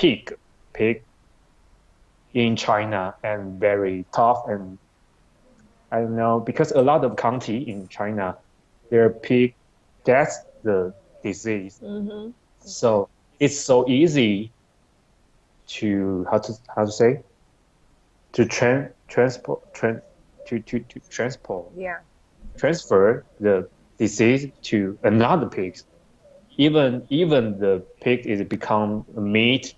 pig in China and very tough. And I don't know, because a lot of county in China, their pig gets the disease. Mm-hmm. So it's so easy to how to say to transport Yeah. transfer the disease to another pig. Even the pig is become meat,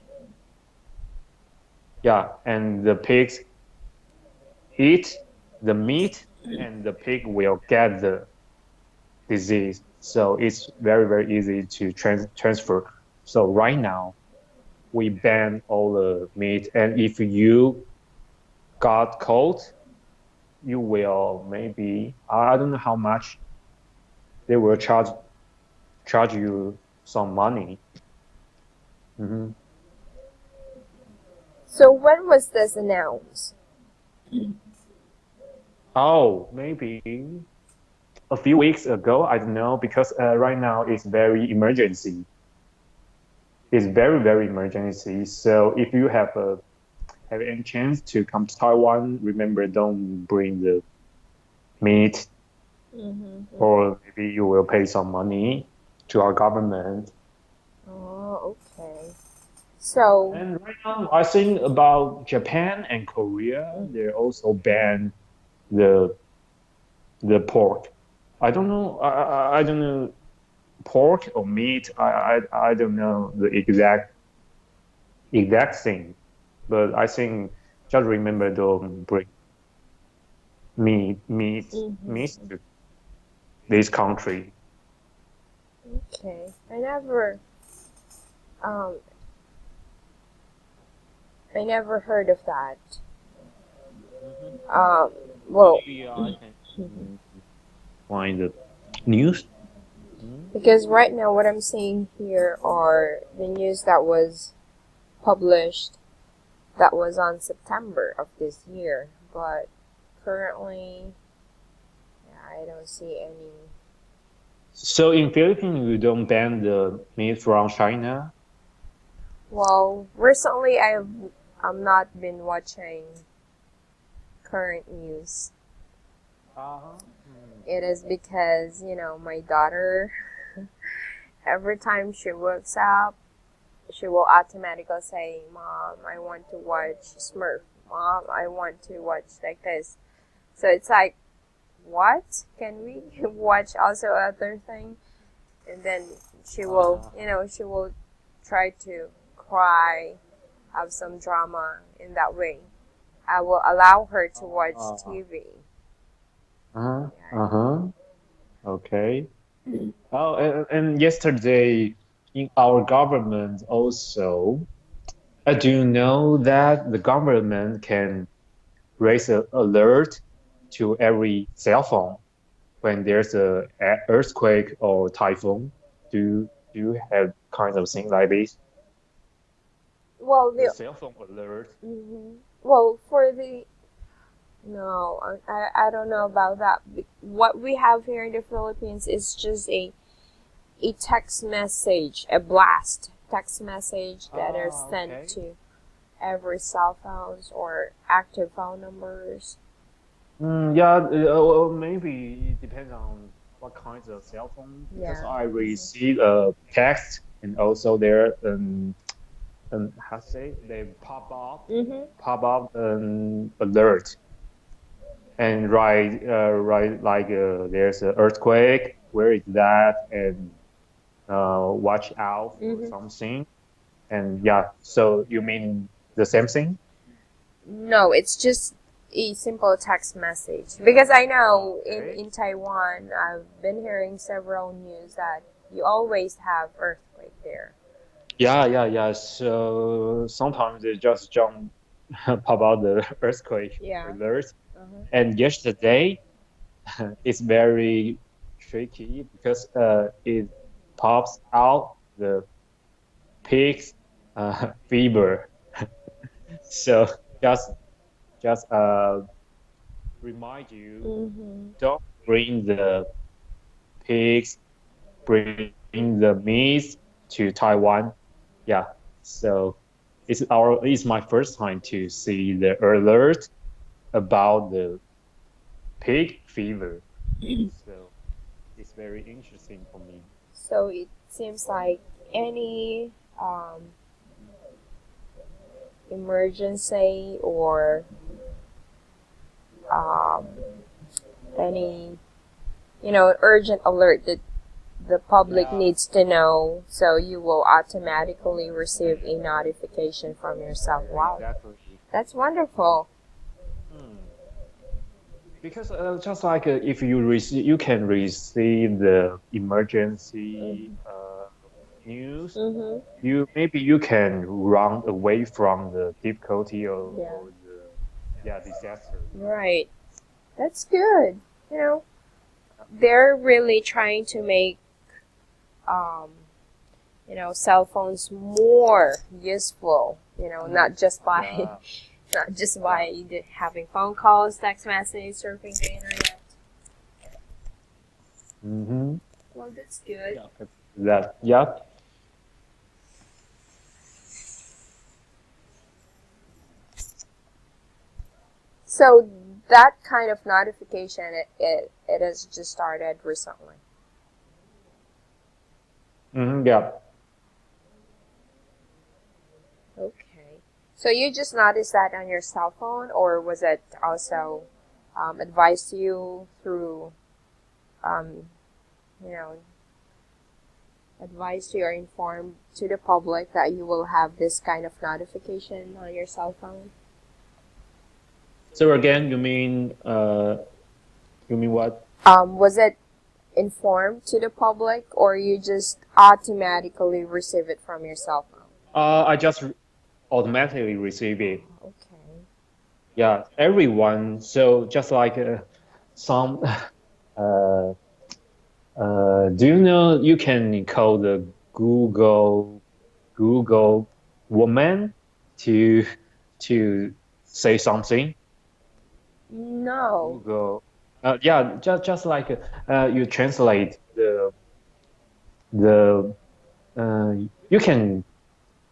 yeah, and the pigs eat the meat, and the pig will get the disease. So it's very easy to transfer. So right now we ban all the meat, and if you got cold, you will maybe I don't know how much they will charge you some money. Hmm. So when was this announced? Oh, maybe a few weeks ago. I don't know because right now it's very emergency. It's very emergency. So if you have any chance to come to Taiwan, remember don't bring the meat, Mm-hmm. or maybe you will pay some money to our government. Oh, okay. So, And right now, I think about Japan and Korea, mm, they also ban the the pork. I don't know. I don't know pork or meat. I don't know the exact thing, but I think just remember don't bring meat mm-hmm. to this country. Okay. Um, I never heard of that. Mhm. Um, well, Maybe I can find the news. Mhm. because right now what I'm seeing here are the news that was published that was on September of this year, but currently, yeah, I don't see any. So in Philippines, you don't ban the meat from China. Well, recently I've not been watching current news. Uh-huh. It is because, my daughter, every time she wakes up, she will automatically say, Mom, I want to watch Smurf. Mom, I want to watch like this. So it's like, what? Can we watch also other thing? And then Uh, she will try to cry, have some drama in that way. I will allow her to watch uh, TV. uh-huh. Yeah. Uh-huh. Okay. Oh, and yesterday in our government also, do you know that the government can raise an alert to every cell phone when there's a earthquake or typhoon? Do you have kind of thing like this? Well, The the cell phone alert. well for the no, I don't know about that. What we have here in the Philippines is just a text message, a blast text message that are Ah, sent okay. to every cell phones or active phone numbers. Yeah, maybe it depends on what kinds of cell phone because Yeah. I receive a text and also there how to say they Mhm. pop up an alert and write like there's an earthquake, where is that, and watch out for Mhm. something. And yeah, so you mean the same thing? No, it's just a simple text message. Because I know Okay. in Taiwan, I've been hearing several news that you always have earthquake there. Yeah. So sometimes they just jump pop out the earthquake Yeah. alert. Uh-huh. And yesterday it's very tricky because it pops out the pig's fever. So just just remind you, Mm-hmm. don't bring the pigs, bring the meat to Taiwan. Yeah. So it's my first time to see the alert about the pig fever. So it's very interesting for me. So it seems like any um, emergency or um, any urgent alert that the public Yeah, needs to know, so you will automatically receive a notification from yourself. Wow, exactly. that's wonderful. Hmm. Because just like if you can receive the emergency Mm-hmm. news, Mm-hmm. you can run away from the difficulty Yeah, or the disaster. right. That's good. You know, they're really trying to make um, cell phones more useful. Mm. Not just by Yeah, not just yeah. by having phone calls, text messages, surfing the internet. Mm-hmm. Well, that's good. Yeah. That yeah. So that kind of notification, it has just started recently. Mm-hmm. Yeah. Okay. So you just noticed that on your cell phone, or was it also advised to you through, um, you know, advised you or informed to the public that you will have this kind of notification on your cell phone? So again, you mean what? Was it informed to the public, or you just automatically receive it from your cell phone? I just automatically receive it. Okay. Yeah, everyone. So just like some, uh, do you know you can call the Google woman to to say something? No. Google, yeah, just like you translate the you can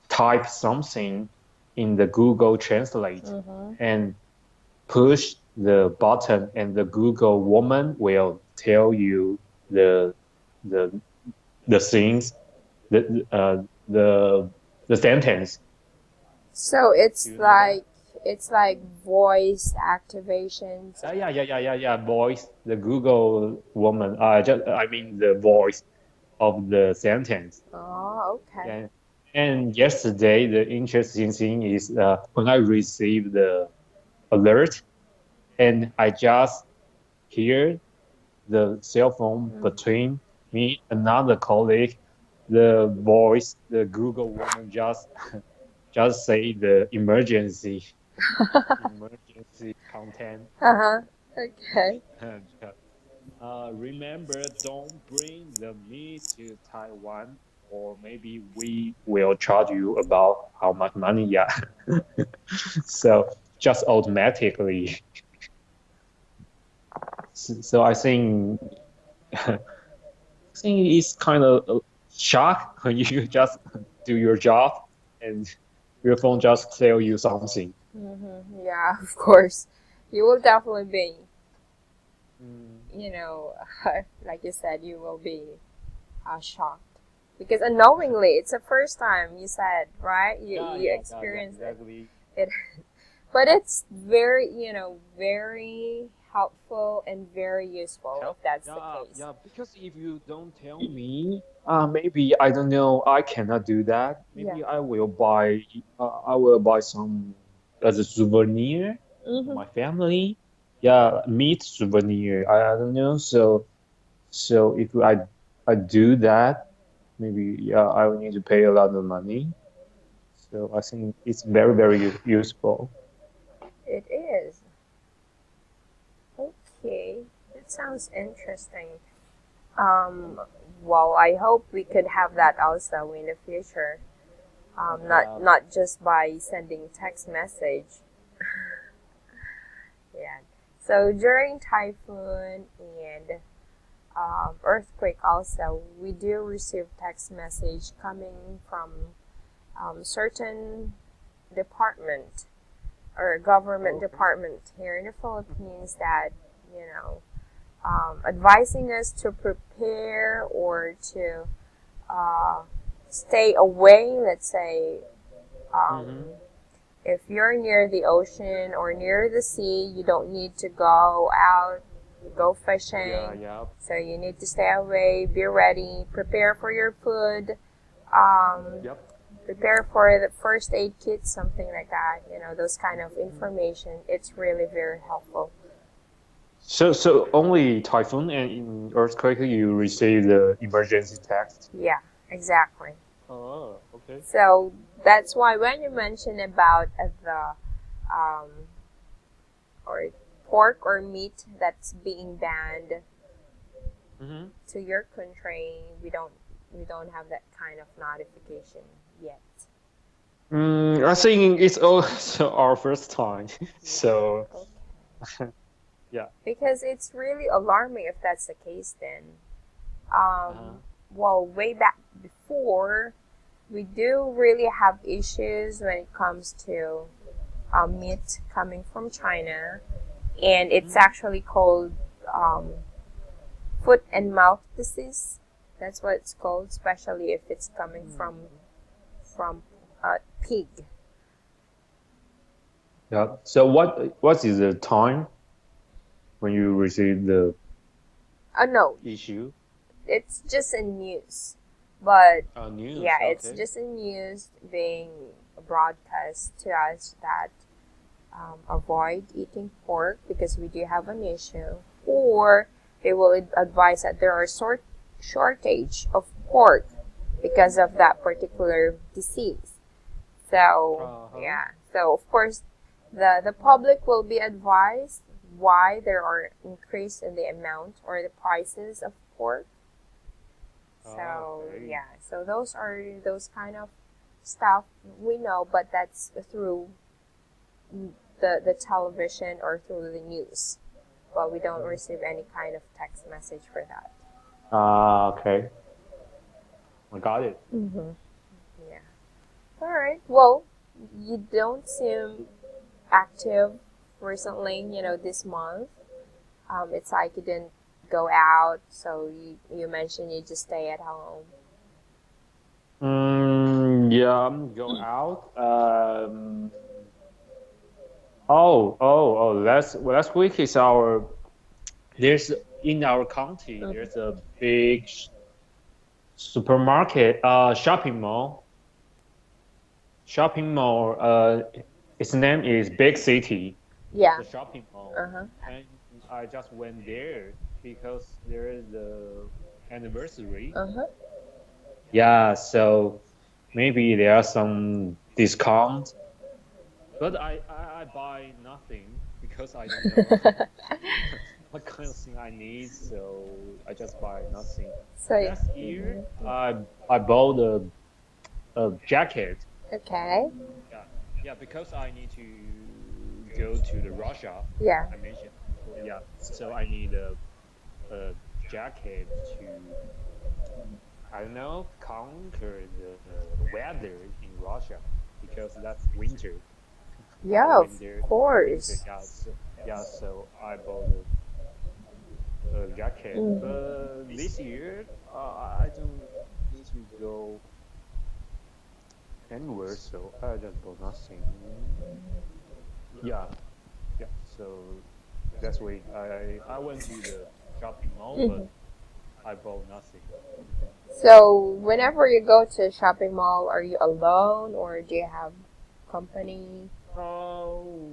type something in the Google Translate Mm-hmm. and push the button, and the Google woman will tell you the the the things, the the sentence. So Do it's you know that? like voice activations. Yeah. Voice, the Google woman. I mean the voice of the sentence. Oh, okay. Yeah. And yesterday, the interesting thing is when I received the alert, and I just hear the cell phone Mm. between me and another colleague, the voice, the Google woman just say the emergency content. Uh-huh. Okay. Remember, don't bring the meat to Taiwan, or maybe we will charge you about how much money. Yeah. So just automatically. So I think it's kind of a shock when you just do your job and your phone just tell you something. Mm-hmm. Yeah, of course. You will definitely be, Mm, you know, like you said, you will be shocked. Because unknowingly, it's the first time you said, right? You yeah, experienced it. exactly. It But it's very, very helpful and very useful if Help. that's the case. Yeah. Because if you don't tell me, maybe I don't know. I cannot do that. Yeah. Maybe I will buy some as a souvenir for Mm-hmm. my family. Yeah, meat souvenir. I don't know. So if I do that, maybe yeah, I will need to pay a lot of money. So I think it's very useful. It is. Okay. That sounds interesting. Um, well, I hope we could have that also in the future. Yeah. Not just by sending text message. Yeah. So during typhoon and earthquake also, we do receive text message coming from certain department or government Okay. department here in the Philippines that, you know, advising us to prepare or to uh, stay away. Let's say, um, Mm-hmm. if you're near the ocean or near the sea, you don't need to go out, go Yeah, fishing. yeah. So you need to stay away, be ready, prepare for your food, um, Yep. prepare for the first aid kit, something like that. You know, those kind of Mhm. information. It's really very helpful. So only typhoon and in earthquake you receive the emergency text. Yeah, exactly. Oh, okay. So that's why when you mention about the um, or pork or meat that's being banned Mm-hmm. to your country, we don't have that kind of notification yet. I think it's also our first time. So Okay. yeah. Because it's really alarming if that's the case then. Um, Uh-huh. well, way back before, we do really have issues when it comes to meat coming from China, and it's Mm-hmm. actually called um, foot and mouth disease. That's what it's called, especially if it's coming from pig. Yeah. So what is the time when you receive the No, issue? it's just in news, but yeah, News. it's Okay. just in news being broadcast to us that avoid eating pork because we do have an issue, or they will advise that there are shortage of pork because of that particular disease. So Uh-huh. yeah, so of course, the public will be advised why there are increase in the amount or the prices of pork. So Okay. yeah, so those are those kind of stuff we know, but that's through the television or through the news. But we don't receive any kind of text message for that. Okay. I got it. Mm-hmm. Yeah. All right. Well, you don't seem active recently. You know, this month. It's like you didn't go out, so you mentioned you just stay at home. Yeah, go out. Oh. Last week is our there's in our county Mm-hmm. there's a big supermarket, shopping mall. Its name is Big City. It's Yeah. a shopping mall, Uh huh. and I just went there because there is the anniversary. Uh huh. Yeah, so maybe there are some discount, but I buy nothing because I don't know what kind of thing I need, so I just buy nothing. So. Last year, Mhm. I bought a jacket. Okay. Yeah, yeah, because I need to go to the Russia. Yeah. I mentioned before. Yeah, so I need a jacket to I don't know conquer the weather in Russia because that's winter. I Yeah, of went there in winter. course. Yeah, so I bought a jacket. Mm. But this year, I don't need to go anywhere, so I just bought nothing. Yeah, yeah. So that's why I went to the shopping mall, Mhm. but I bought nothing. So, whenever you go to a shopping mall, are you alone or do you have company? Oh,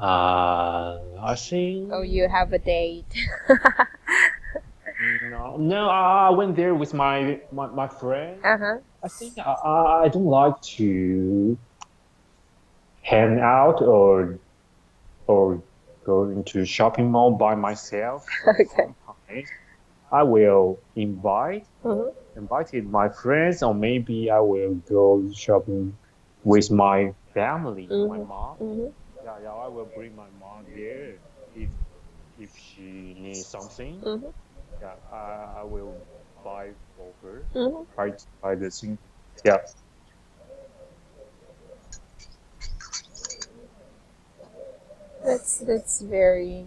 I Oh, think you have a date. no. I went there with my friend. Uh huh. I think I don't like to hang out or go into shopping mall by myself. So Okay. sometimes I will Mhm. invited my friends, or maybe I will go shopping with my family, my Mhm. mom. Mhm. Yeah, I will bring my mom there if if she needs something. Mhm. Yeah, I will buy for her. Mhm. Buy the thing. Yeah. That's very,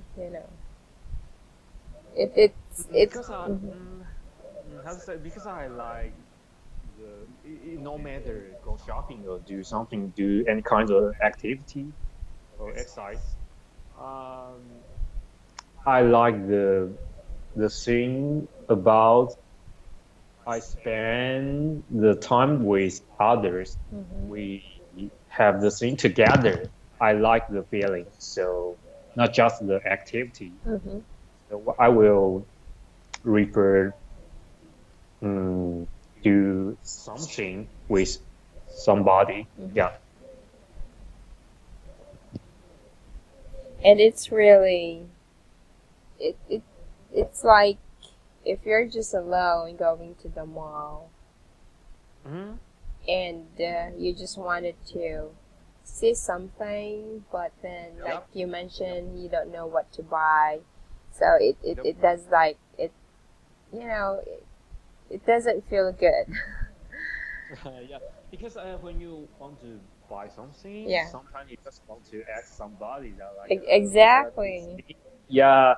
it's Because how to say, because I like no matter go shopping or do something, do any kind of activity or exercise. Um, I like the thing about I spend the time with others. mm-hmm, We have the thing together. I like the feeling. So not just the activity. mm-hmm, So I will refer um, to something with somebody. mm-hmm. Yeah. And it's really it, it it's like if you're just alone going to the mall Hmm. and you just wanted to see something, but then like Yep. you mentioned, you don't know what to buy, so Yep. it does like it doesn't feel good. Yeah. Because when you want to buy something, Yeah, sometimes you just want to ask somebody that like, is that this exactly. thing? Yeah.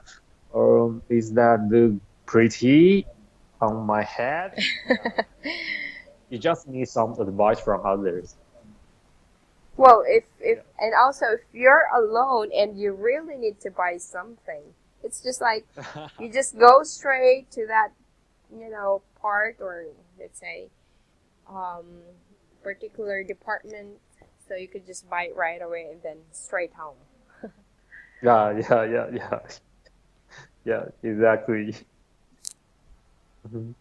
Is that the pretty on my head? Yeah. You just need some advice from others. Well, if Yeah. and also if you're alone and you really need to buy something, it's just like you just go straight to that, part, or let's say um particular department, so you could just buy it right away and then straight home. Yeah, yeah, yeah, yeah, yeah, exactly. Mhm.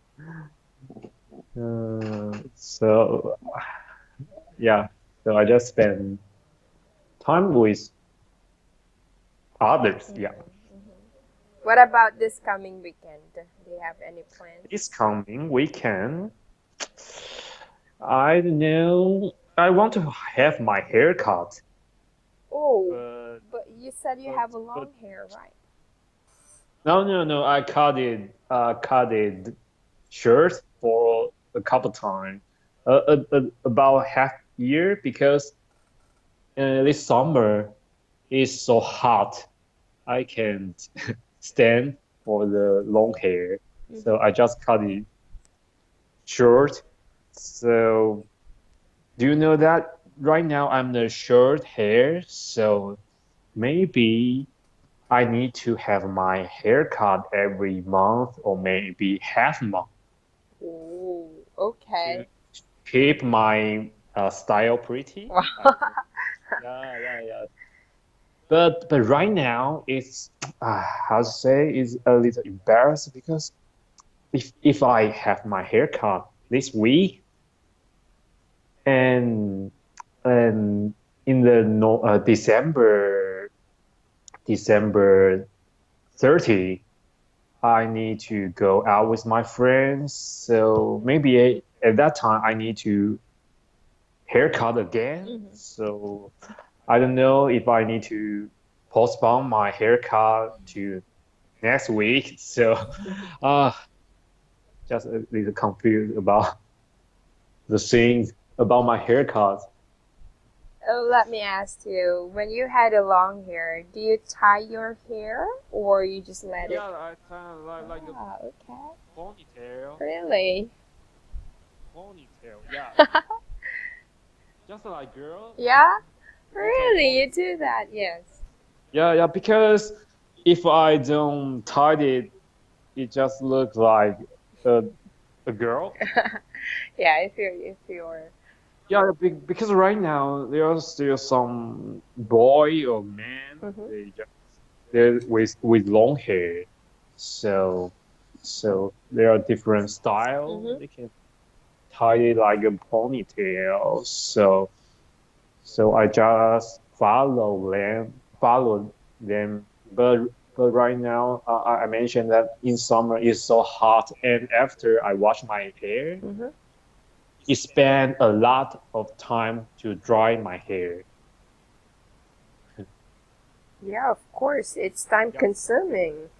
So yeah, so I just spend time with others. Yeah, What about this coming weekend? Do you have any this plans? coming weekend, I don't know. I want to have my hair cut, Oh, but but you said you but have a but long hair, right? no, no, no. I cut it short for a couple times, about half year because this summer is so hot. I can't stand for the long hair, so I Mm-hmm. just cut it short. So do you know that right now I'm the short hair, so maybe I need to have my hair cut every month or maybe half month Oh, to okay. keep my style pretty. Wow. I don't know. Yeah, yeah, yeah. But right now it's how to say is a little embarrassed because if I have my haircut this week and and in the no, December 30, I need to go out with my friends. So maybe at that time I need to haircut again. Hmm. So I don't know if I need to postpone my haircut to next week. So uh just a little confused about the things about my haircut. Oh, let me ask you, when you had a long hair, do you tie your hair or you just let it? Yeah, I kind of like a Ah, okay. ponytail. Really? Ponytail, yeah. Just like girl, Yeah? also Really? You ponytail. do that? Yes. Yeah, yeah, because if I don't tie it, it just looks like a, a girl. Yeah, if you're Yeah, because right now there are still some boy or man mhm. they're with long hair. So there are different style. Mhm. They can tie it like a ponytail. So I just follow them. But right now, I mentioned that in summer it's so hot, and after I wash my hair, Mhm. it spend a lot of time to dry my hair. Yeah, of course. It's time Yep. consuming.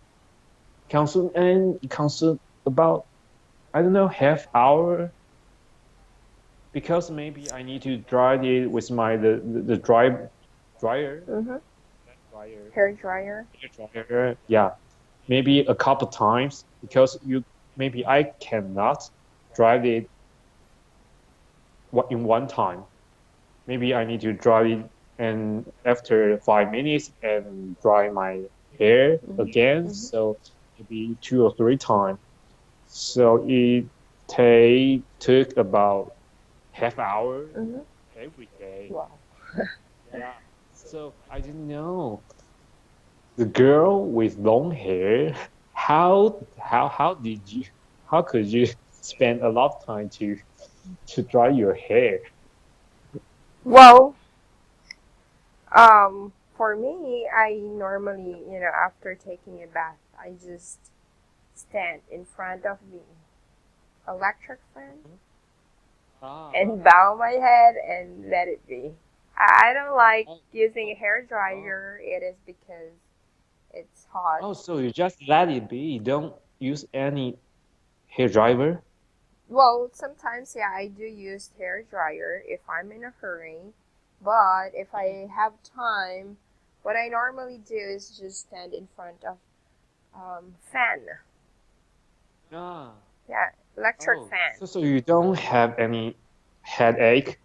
Consume about I don't know half hour because maybe I need to dry it with my the dryer. Mhm. dryer, Hair dryer. hair dryer. Yeah, maybe a couple times because you maybe I cannot drive it in one time. Maybe I need to dry it and after 5 minutes and dry my hair Mm-hmm. again. Mm-hmm. So maybe 2 or 3 times. So it took about half hour Mm-hmm. every day. Wow. Yeah. So I didn't know the girl with long hair. How could you spend a lot of time to dry your hair? Well, for me, I normally, after taking a bath, I just stand in front of the electric fan Ah. and bow my head and let it be. I don't like Oh, using a hair oh, dryer. It is because it's hot. oh, so you just let it be. You don't use any hair dryer? Well, sometimes, yeah, I do use hair dryer if I'm in a hurry. But if I have time, what I normally do is just stand in front of fan. Ah. Yeah, electric Oh, fan. so you don't have any headache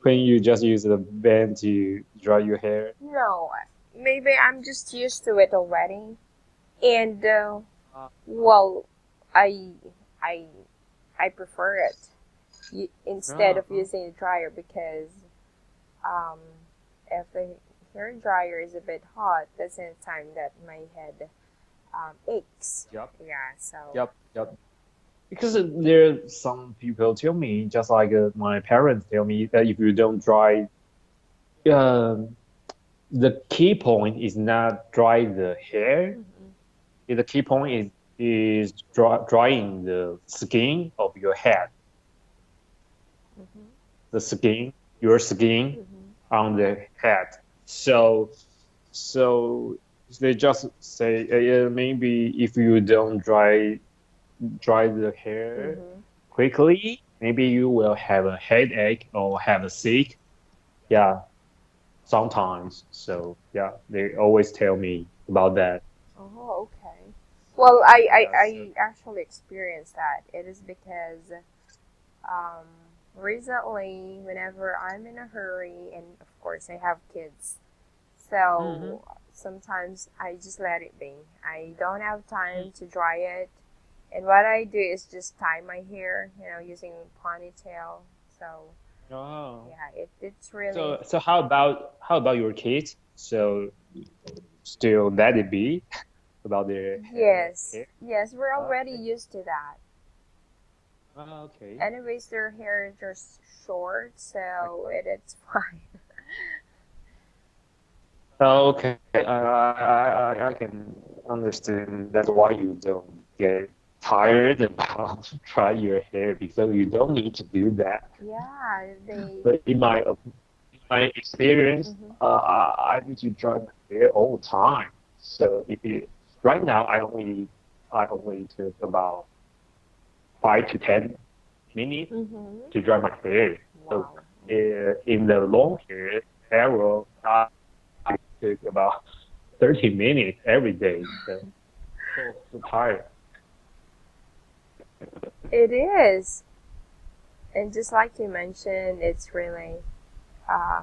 when you just use the band to dry your hair? No, maybe I'm just used to it already. And Ah. well, I I I prefer it instead Ah. of using a dryer because um, if the hair dryer is a bit hot, that's the time that my head aches. Yep. Yeah, so. Yep. Yep. Because there some people tell me, just like my parents tell me, that if you don't dry, um, the key point is not dry the hair. Mm-hmm. The key point is drying the skin of your head, Mm-hmm. the skin, your skin Mm-hmm. on the head. So so they just say maybe if you don't dry the hair Mm-hmm. quickly, maybe you will have a headache or have a sick. Yeah, sometimes. So yeah, they always tell me about that. Oh, okay. Well, Yeah. So. I actually experienced that. It is because um, recently, whenever I'm in a hurry, and of course I have kids, Mm-hmm. so sometimes I just let it be. I don't have time to dry it, and what I do is just tie my hair, using ponytail. So Oh. yeah, it's really. So how about your kids? So still let it be about their Yes, hair. yes, we're already Okay. used to that. Okay. Anyways, their hair is just short, so Okay. it's fine. Okay. I can understand. That's why you don't get tired about try your hair because you don't need to do that. Yeah, they. But in my experience, Mhm. I need to dry my hair all the time. So if you right now, I only took about 5 to 10 minutes Mhm. to dry my hair. So Wow. in the long hair era, I took about 30 minutes every day. So tired. It is, and just like you mentioned, it's really uh,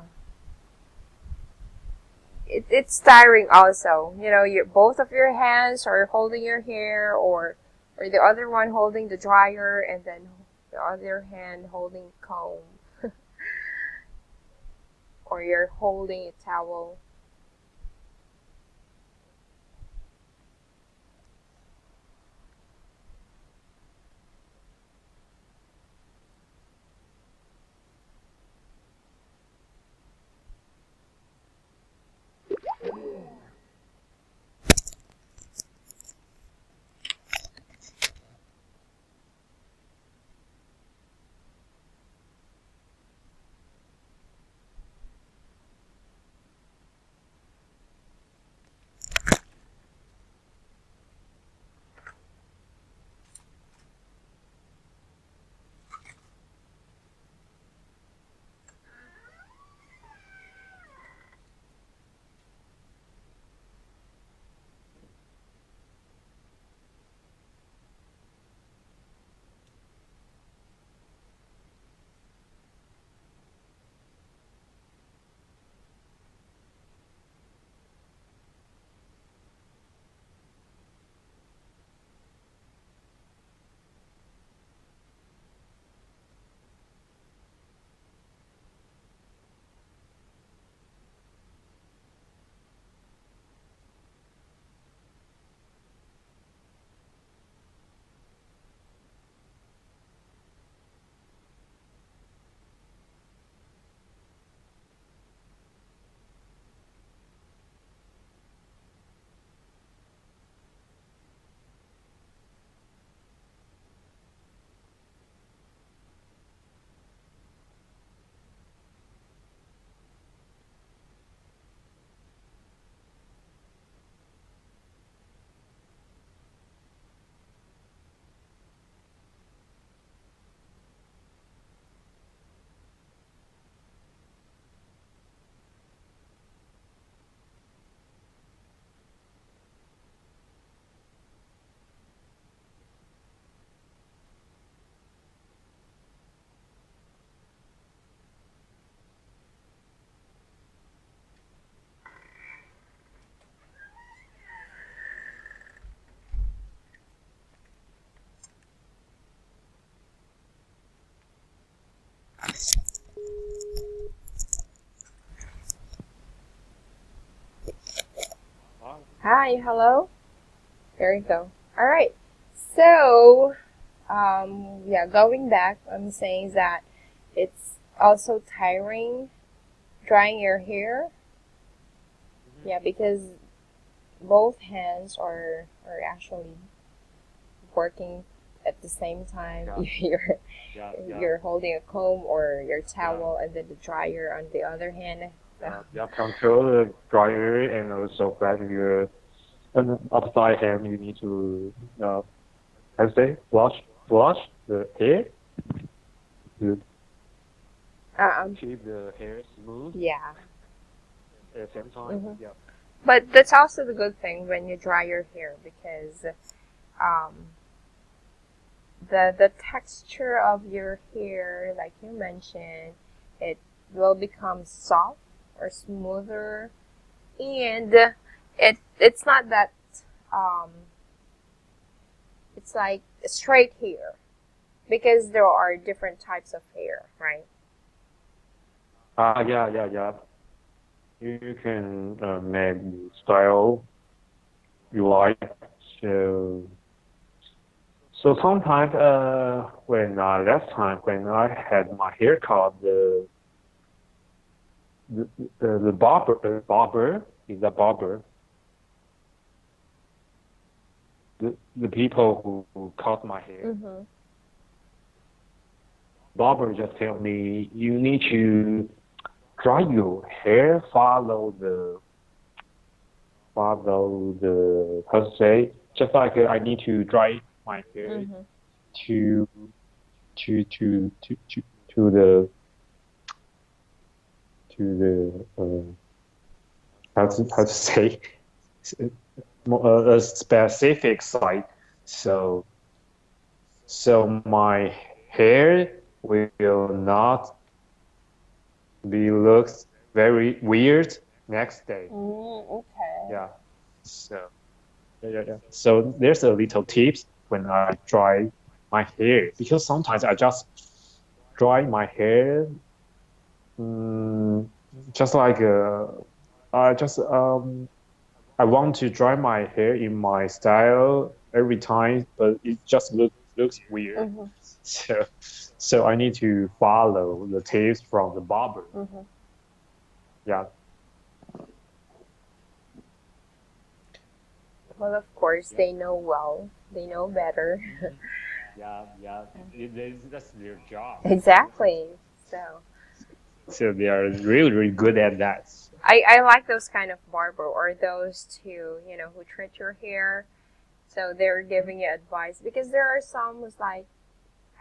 it's tiring. Also, your both of your hands are holding your hair, or the other one holding the dryer, and then the other hand holding comb, or you're holding a towel. Hi, hello. There you go. All right. So, yeah, going back, I'm saying that it's also tiring drying your hair. Hmm. Yeah, because both hands are actually working at the same time. Yeah, yeah, yeah, You're holding a comb or your yeah, towel, and then the dryer on the other hand. So, yeah, yeah. Control the dryer and also grab your upside hand. You need to, I say, wash the hair to um, keep the hair smooth yeah. at the same time. hmm Yeah. But that's also the good thing when you dry your hair because um, the texture of your hair, like you mentioned, it will become soft or smoother, and it's not that um, it's like straight hair because there are different types of hair, right? Yeah, yeah, yeah. You can make the style you like. So, so sometimes, when last time when I had my haircut, the barber is a barber. The people who cut my hair, Mm-hmm. barber just tell me you need to dry your hair, follow the how to say, just like I need to dry my hair Mm-hmm. to to to to to to the how to say, a specific site. So my hair will not be looks very weird next day. Okay. Yeah. So yeah, yeah, yeah. So there's a little tips when I dry my hair, because sometimes I just dry my hair, mm, just like I just I want to dry my hair in my style every time, but it just looks weird. Mm-hmm. So I need to follow the tips from the barber. Mm-hmm. Yeah. Well, of course, Yeah. they know well. They know better. Hmm. Yeah, yeah. That's their job. Exactly. So So they are really, really good at that. I like those kind of barber or those two, who treat your hair. So they're giving you advice because there are some who's like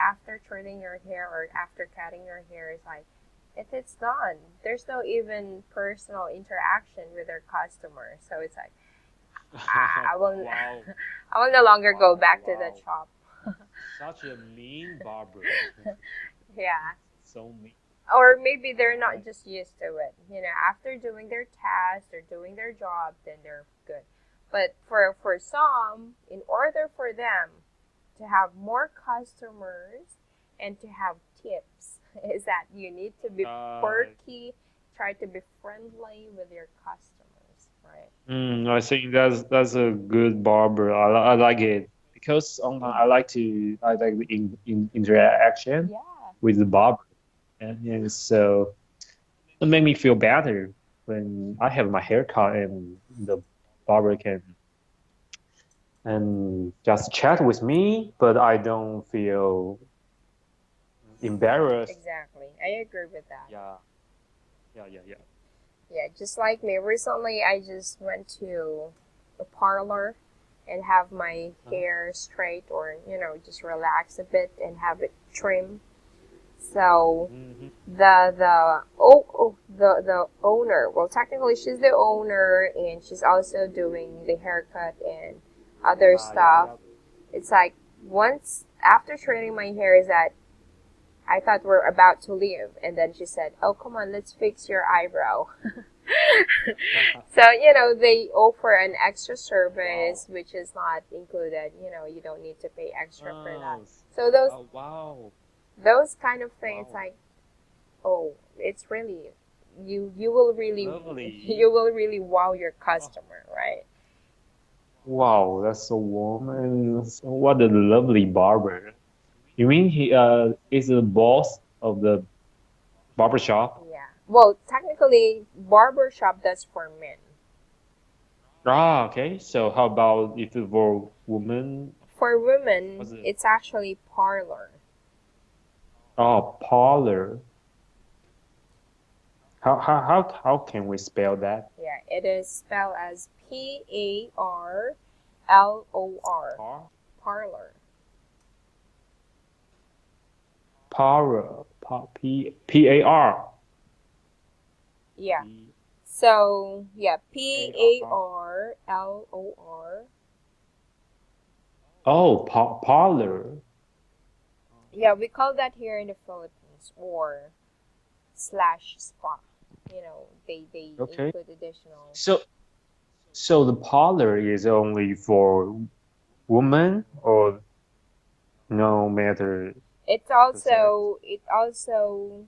after treating your hair or after cutting your hair is like it's done. There's no even personal interaction with their customer. So it's like I will Wow, I will no longer go wow, back to the wow. shop. Such a mean barber. Yeah. So mean. Or maybe they're Yeah. not just used to it. After doing their task or doing their job, then they're good. But for some, in order for them to have more customers and to have tips, is that you need to be Uh, perky, try to be friendly with your customers, right? I think that's a good barber. I like it because sometimes I like the interaction Yeah. with the barber, and so it made me feel better when I have my haircut and the barber can and just chat with me, but I don't feel embarrassed. Exactly. I agree with that. Yeah, yeah, yeah, yeah. Yeah, just like me. Recently, I just went to a parlor and have my Uh-huh. hair straight or, just relax a bit and have it trimmed. So Hmm. the owner, well, technically she's the owner and she's also doing the haircut and other Yeah, stuff. yeah. It's like once after training my hair is that I thought we're about to leave, and then she said, "Oh, come on, let's fix your eyebrow." So, they offer an extra Wow. service which is not included. You don't need to pay extra for that. Oh, So those wow, those kind of things wow. like, oh, it's really you will really Lovely. you will really wow your Oh, customer, right? Wow, that's so warm and what a lovely barber. You mean he is the boss of the barber shop? Yeah. Well, technically, barber shop that's for men. Ah, okay. So how about if it were woman? For women, What's it? it's actually parlor. Oh, parlor. How can we spell that? Yeah, it is spelled as Parlor. Par Parlor. Parlor. Par. Yeah. P So, yeah, A P A R. R L O R. Oh, parlor. Yeah, we call that here in the Philippines, or slash spa. They Okay. include additional. So so the parlor is only for women or no matter It's the sex? also it also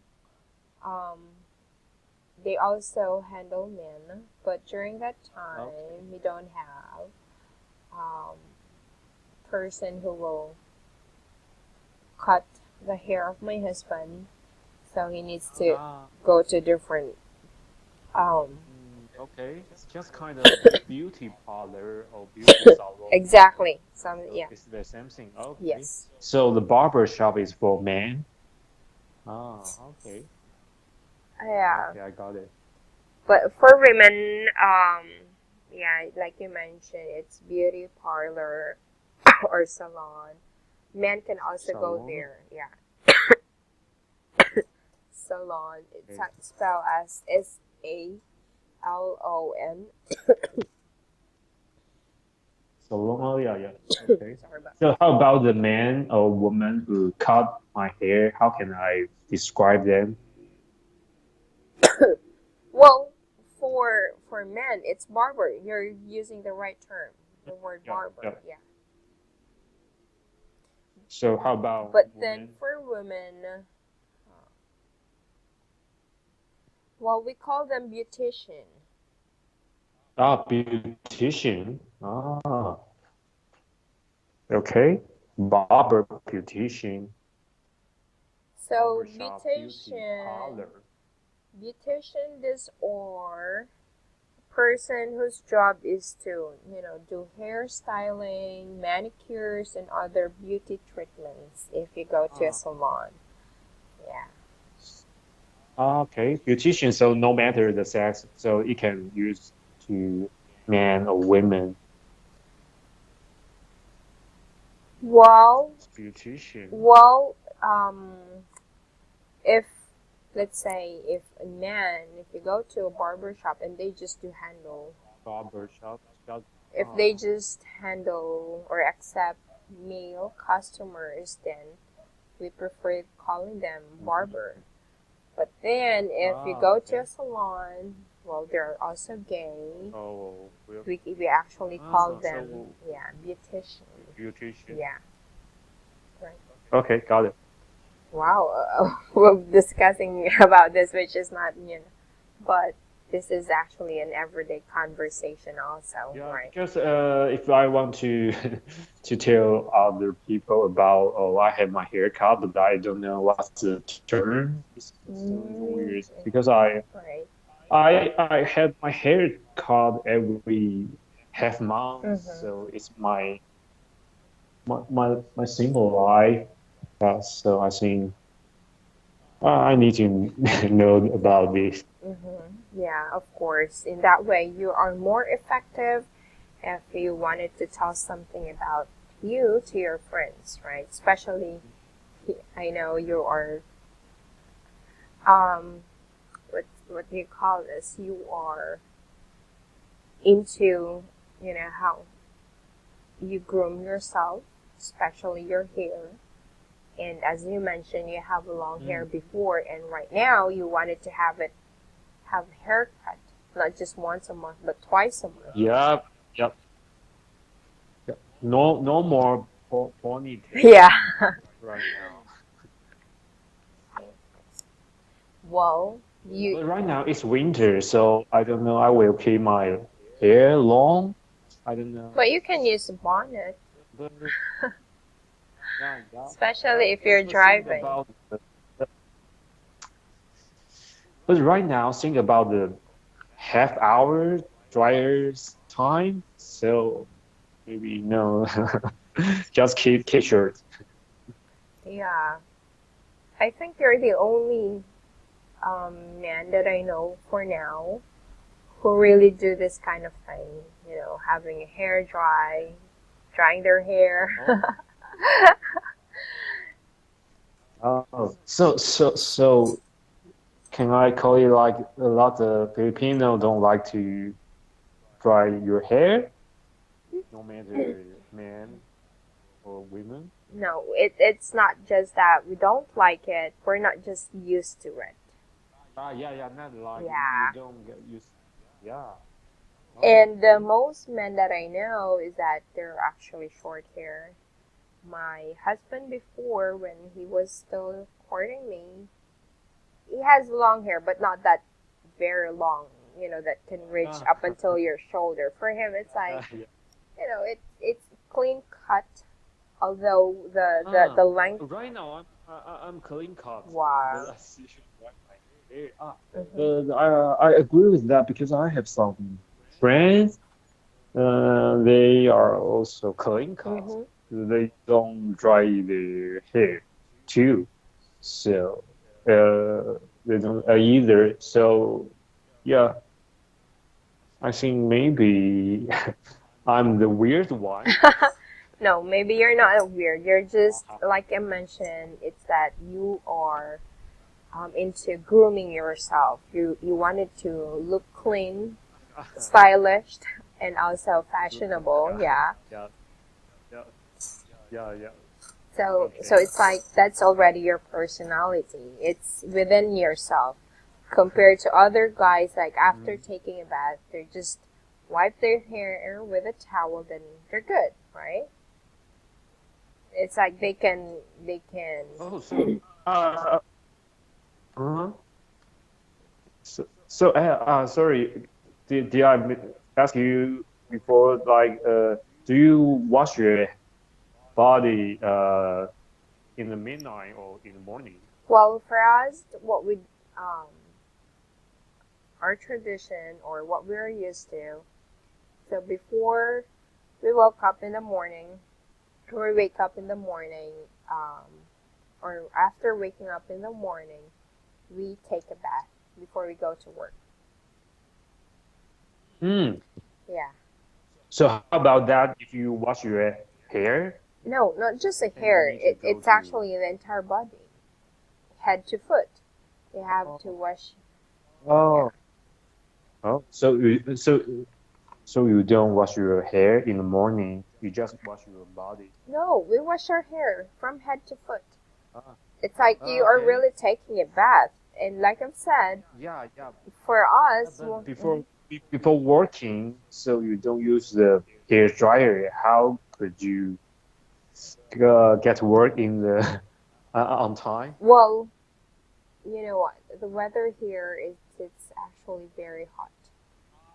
they also handle men, but during that Okay. time we don't have um person who will cut the hair of my husband, so he needs to Ah, go to different um okay. It's just kind of beauty parlor or beauty salon. exactly some, So yeah. it's the same thing. Okay. Yes. So the barber shop is for men. Ah, okay. Yeah, Okay, I got it. but for women, yeah, like you mentioned, it's beauty parlor or salon. Men can also go Salon. there. Yeah, salon. It's Okay. spelled as SALON. Salon. Oh, yeah, yeah. Okay. Sorry about. So how about the man or woman who cut my hair? How can I describe them? Well, for men, it's barber. You're using the right term. The word Yeah, barber. yeah. Yeah. So how about But then woman? for women, well, we call them beautician. Ah, beautician. Ah, okay. Barber, beautician, So barber shop, beauty beautician, parlor. beautician this or person whose job is to, do hairstyling, manicures, and other beauty treatments if you go to a Ah, salon. Yeah. okay. Beautician, so no matter the sex, so it can use to men or women. Well, Beautician, well, um, if let's say if a man, if you go to a barber shop and they just do handle, barber shop, shop. if they Ah, just handle or accept male customers, then we prefer calling them mhm. barber. But then if you Ah, go to a okay. salon, well, they're also gay. Oh, well, We actually call them, so yeah, beautician. beautician. Yeah, right. Okay, got it. Wow, we're discussing about this, which is not, but this is actually an everyday conversation, also, Yeah, right? because if I want to to tell other people about, oh, I have my hair cut, but I don't know what's the term. It's so Mm, weird because I right. I I have my hair cut every half month, Mm-hmm. so it's my single life. So I think I need to know about this. Mm-hmm. Yeah, of course. In that way, you are more effective if you wanted to tell something about you to your friends, right? Especially, I know you are, um, what do you call this? You are into, how you groom yourself, especially your hair. And as you mentioned, you have long hair Mm. before, and right now you wanted to have haircut, not just once a month, but twice a month. Yep, yep, yep. No more ponytail Yeah. right now. Well, you But right now it's winter, so I don't know. I will keep my hair long. I don't know. But you can use a bonnet, But yeah, yeah. especially if you're But think driving. about but right now think about the half hour dryer's time. So maybe no, just keep short. Yeah, I think you're the only man that I know for now who really do this kind of thing. You know, having a hair drying their Oh, hair. so can I call it like a lot of Filipino don't like to dry your hair, no matter man or women? No, it's not just that we don't like it. We're not just used to it. Yeah, not like you Yeah. don't get used. Yeah. Oh, And the okay. most men that I know is that they're actually short hair. My husband before, when he was still courting me, he has long hair, but not that very long, that can reach Ah, up until your shoulder. For him, it's like, yeah. it's clean cut, although the Ah, length, right now I'm clean cut, but wow. I see you dry my hair. Hmm. But I agree with that because I have some friends. They are also clean cut. Hmm. They don't dry their hair too. So they don't either. So yeah, I think maybe I'm the weird one. No, maybe you're not weird. You're just, like I mentioned, it's that you are into grooming yourself. You wanted to look clean, stylish, and also fashionable. Yeah, Yeah. yeah, yeah, yeah. So Okay. it's like that's already your personality. It's within yourself. Compared to other guys, like after Mm. taking a bath, they just wipe their hair with a towel, then they're good, right? It's like they can. Oh, so uh, sorry, did I ask you before? Like, do you wash your body in the midnight or in the morning? Well, for us, what we um our tradition or what we're used to. So before we woke up in the morning, or we wake up in the morning, or after waking up in the morning, we take a bath before we go to work. Hmm. Yeah. So how about that? If you wash your hair No, not just the and you hair. need to go It's to. actually the entire body, head to foot. You have to Oh, wash. Yeah. oh, oh. So you don't wash your hair in the morning. You just wash your body. No, we wash our hair from head to foot. Ah, It's like you are okay. really taking a bath. And like I've said, Yeah. for us, But well, mhm. before working, so you don't use the hair dryer. How could you get to work in the on time? Well, you know what? The weather here is it's actually very hot.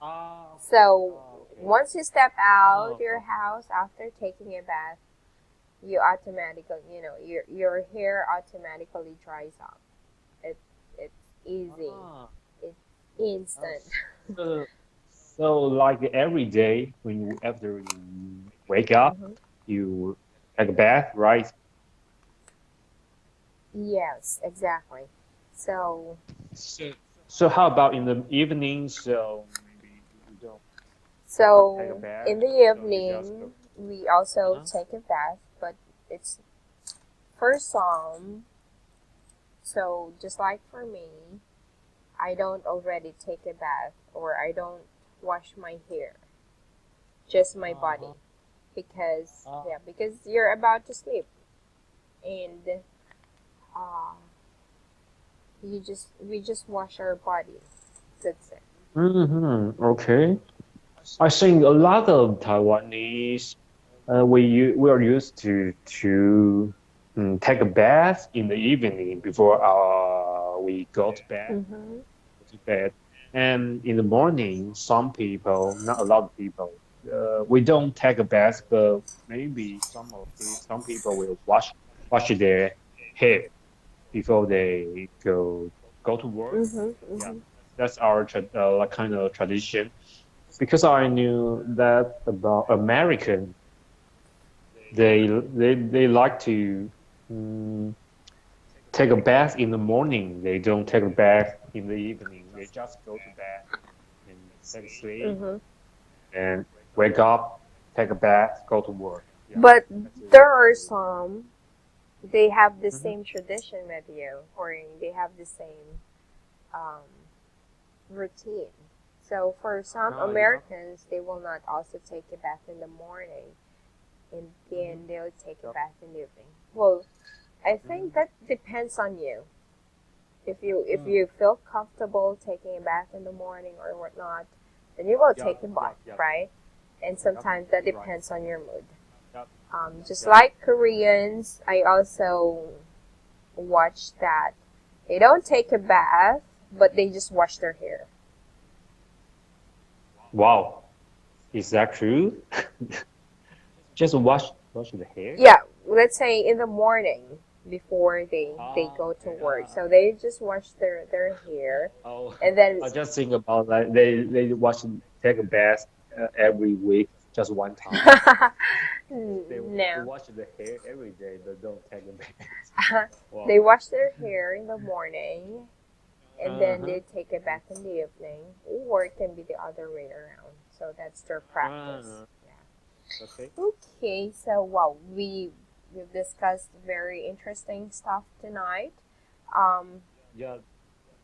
Okay. So Okay. once you step out your Oh. house after taking a bath, you automatically, your hair automatically dries up. It it's easy. Ah. It's Uh, instant. so, so like every day when you after you wake up, Hmm. you take a bath, right? Yes, exactly. So So, so how about in the evening? So maybe you don't take a in bath, the so you just go. evening we also Uh-huh. take a bath, but it's for some. So just like for me, I don't already take a bath or I don't wash my hair, just my body, Uh-huh. because Uh, yeah, because you're about to sleep and uh, we just wash our body. That's it. okay. I think a lot of Taiwanese, we are used to take a bath in the evening before we Mm-hmm. go to bed, and in the morning, some people, not a lot of people, we don't take a bath, but maybe some people will wash their hair before they go to work. Mhm. Yeah, Mhm. that's our like kind of tradition. Because I knew that about American, they like to mm, take a bath in the morning. They don't take a bath in the evening. They just go to bed and take a sleep Mhm. and wake up, take a bath, go to work. Yeah, But that's it. there are some they have the Hmm. same tradition with you, or they have the same um, routine. So for some Oh, yeah. Americans, they will not also take a bath in the morning, and Hmm. then they'll take a Yep. bath in the evening. Well, I think Hmm. that depends on you. If Mm. you feel comfortable taking a bath in the morning or whatnot, then you will take Yep, a bath, yep, yep, right? And yep. sometimes that Right. depends on your mood. Yep, Just yep. like Koreans, I also watch that they don't take a bath, but they just wash their hair. Wow, is that true? Just wash the hair? Yeah, let's say in the morning before they Ah, go to okay. work. So they just wash their hair, Oh, and then I just think about like they take a bath every week, just one time. They no. wash the hair every day, but don't take a bath. They Wow. wash their hair in the morning, and then Uh-huh. they take a bath in the evening, or it can be the other way around. So that's their practice. Uh, okay. Yeah. Okay. So wow, we've discussed very interesting stuff tonight. Um, Yeah.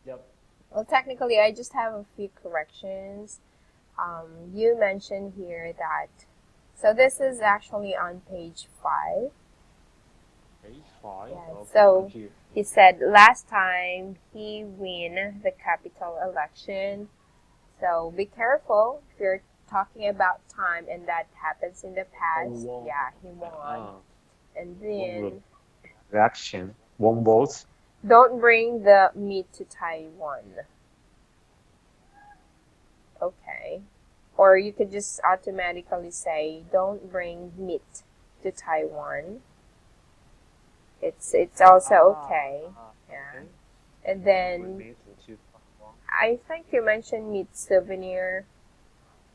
Yep. well, technically, I just have a few corrections. You mentioned here that so this is actually on page 5. Page five. Yeah. Okay, I'm So here. he said last time he win the capital election. So be careful if you're talking about time and that happens in the Oh, past. one. Yeah, he won. And One then reaction. One vote. don't bring the meat to Taiwan. Okay. Or you could just automatically say don't bring meat to Taiwan. It's also okay. Yeah. Okay. And Don't bring then me to Taiwan. I think you mentioned meat souvenir.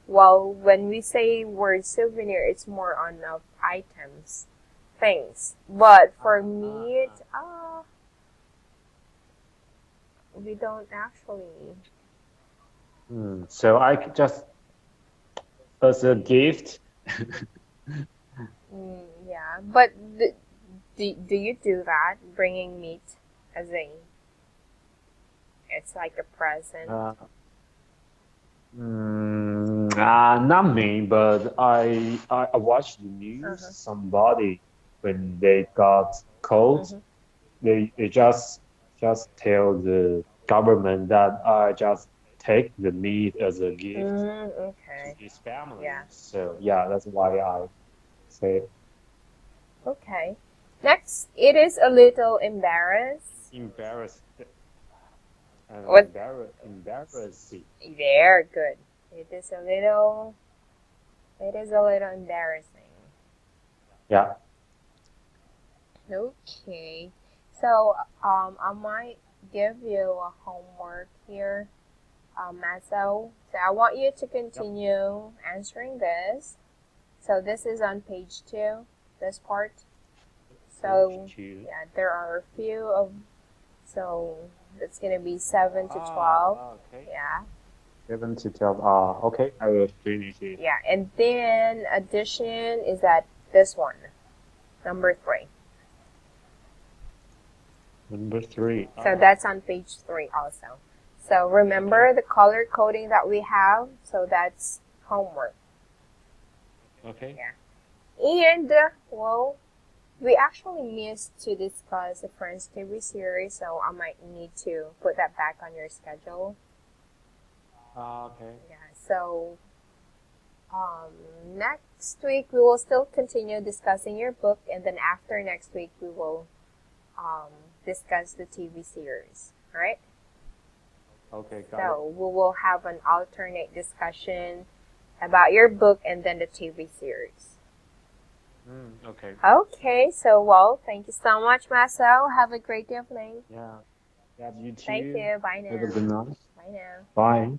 Well, when we say word souvenir, it's more on of items, things. But for Ah, meat, we don't actually. So I could just as a gift. Yeah, but do you do that? Bringing meat as a, it's like a present. Uh, Not me, but I watched the news. Uh-huh. Somebody when they got cold, Mm-hmm. they just tell the government that I just take the meat as a gift to Okay. his family. Yeah. So yeah, that's why I say Okay. Next, it is a little embarrassed. embarrassed What? embarrassing. There, good. It is a little. It is a little embarrassing. Yeah. Okay. So, I might give you a homework here, Maso. So I want you to Yep. continue answering this. So this is on page 2, this part. Page So, two. yeah, there are a few of, so it's going to be 7 to 12. Okay. Yeah. 7 to 12. Okay. I will finish it. Yeah. And then addition is at this one, number 3. Number three. So that's on page 3 also. So remember Okay. the color coding that we have. So that's homework. Okay. Yeah. And, well, we actually missed to discuss the Friends TV series, so I might need to put that back on your schedule. Okay. Yeah, so next week we will still continue discussing your book, and then after next week we will um, discuss the TV series. All right? Okay. Got it. So we will have an alternate discussion, about your book and then the TV series. Okay. Okay, so well, thank you so much, Marcel. Have a great evening. Yeah. Yeah, you Thank too. you. Bye Have a now. good night. Bye now. Bye.